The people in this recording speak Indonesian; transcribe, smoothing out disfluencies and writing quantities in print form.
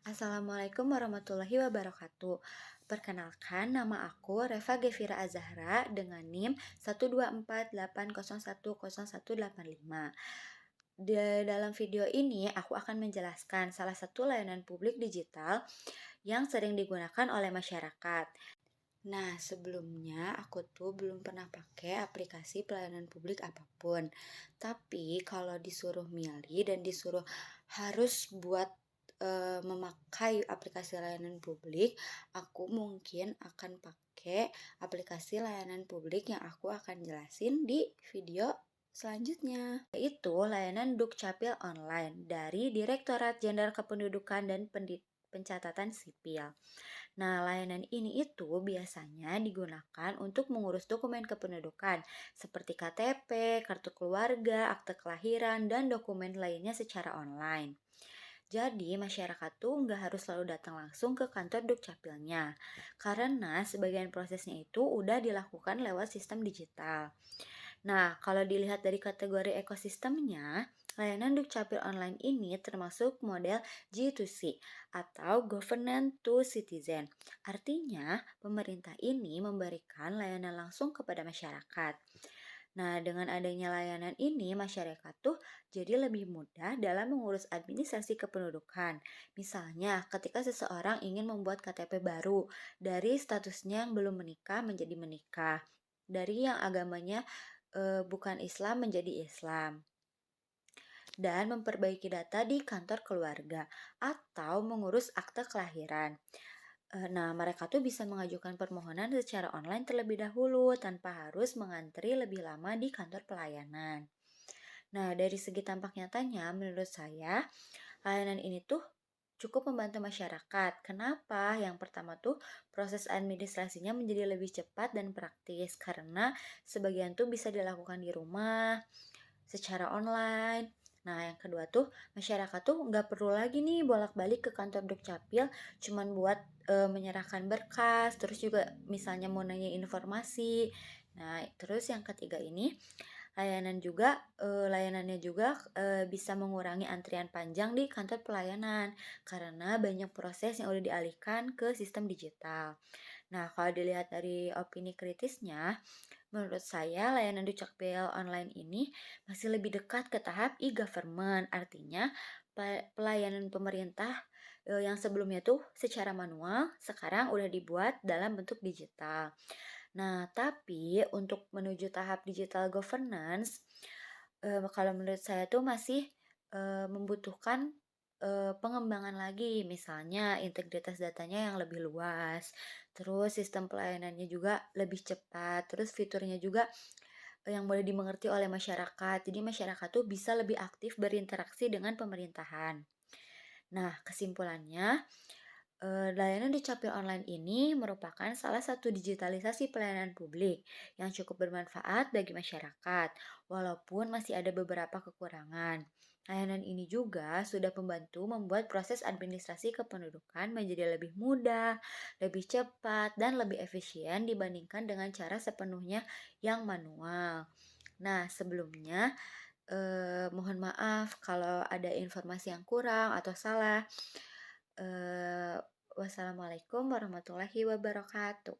Assalamualaikum warahmatullahi wabarakatuh. Perkenalkan, nama aku Reva Gevira Azahra dengan NIM 12480101885. Dalam video ini, aku akan menjelaskan salah satu layanan publik digital yang sering digunakan oleh masyarakat. Nah, sebelumnya aku tuh belum pernah pakai aplikasi pelayanan publik apapun. Tapi kalau disuruh milih dan disuruh harus buat memakai aplikasi layanan publik, aku mungkin akan pakai aplikasi layanan publik yang aku akan jelasin di video selanjutnya, yaitu layanan Dukcapil Online dari Direktorat Jenderal Kependudukan dan Pencatatan Sipil. Nah, layanan ini itu biasanya digunakan untuk mengurus dokumen kependudukan seperti KTP, kartu keluarga, akte kelahiran, dan dokumen lainnya secara online. Jadi, masyarakat tuh nggak harus selalu datang langsung ke kantor Dukcapilnya, karena sebagian prosesnya itu udah dilakukan lewat sistem digital. Nah, kalau dilihat dari kategori ekosistemnya, layanan Dukcapil Online ini termasuk model G2C atau Governance to Citizen. Artinya, pemerintah ini memberikan layanan langsung kepada masyarakat. Nah, dengan adanya layanan ini, masyarakat tuh jadi lebih mudah dalam mengurus administrasi kependudukan. Misalnya, ketika seseorang ingin membuat KTP baru dari statusnya yang belum menikah menjadi menikah, dari yang agamanya bukan Islam menjadi Islam, dan memperbaiki data di kantor keluarga atau mengurus akte kelahiran. Nah, mereka tuh bisa mengajukan permohonan secara online terlebih dahulu tanpa harus mengantri lebih lama di kantor pelayanan. Nah, dari segi tampak nyatanya, menurut saya, layanan ini tuh cukup membantu masyarakat. Kenapa? Yang pertama tuh proses administrasinya menjadi lebih cepat dan praktis karena sebagian tuh bisa dilakukan di rumah secara online. Nah, yang kedua tuh masyarakat tuh nggak perlu lagi nih bolak-balik ke kantor Dukcapil cuman buat menyerahkan berkas, terus juga misalnya mau nanya informasi. Nah, terus yang ketiga ini layanannya juga bisa mengurangi antrian panjang di kantor pelayanan karena banyak proses yang udah dialihkan ke sistem digital. Nah, kalau dilihat dari opini kritisnya, menurut saya layanan Dukcapil online ini masih lebih dekat ke tahap e-government. Artinya, pelayanan pemerintah yang sebelumnya tuh secara manual, sekarang udah dibuat dalam bentuk digital. Nah, tapi untuk menuju tahap digital governance, kalau menurut saya tuh masih membutuhkan pengembangan lagi, misalnya integritas datanya yang lebih luas, terus sistem pelayanannya juga lebih cepat, terus fiturnya juga yang boleh dimengerti oleh masyarakat. Jadi masyarakat tuh bisa lebih aktif berinteraksi dengan pemerintahan. Nah, kesimpulannya, layanan Dukcapil Online ini merupakan salah satu digitalisasi pelayanan publik yang cukup bermanfaat bagi masyarakat, walaupun masih ada beberapa kekurangan. Layanan ini juga sudah membantu membuat proses administrasi kependudukan menjadi lebih mudah, lebih cepat, dan lebih efisien dibandingkan dengan cara sepenuhnya yang manual. Nah, sebelumnya mohon maaf kalau ada informasi yang kurang atau salah. Wassalamualaikum warahmatullahi wabarakatuh.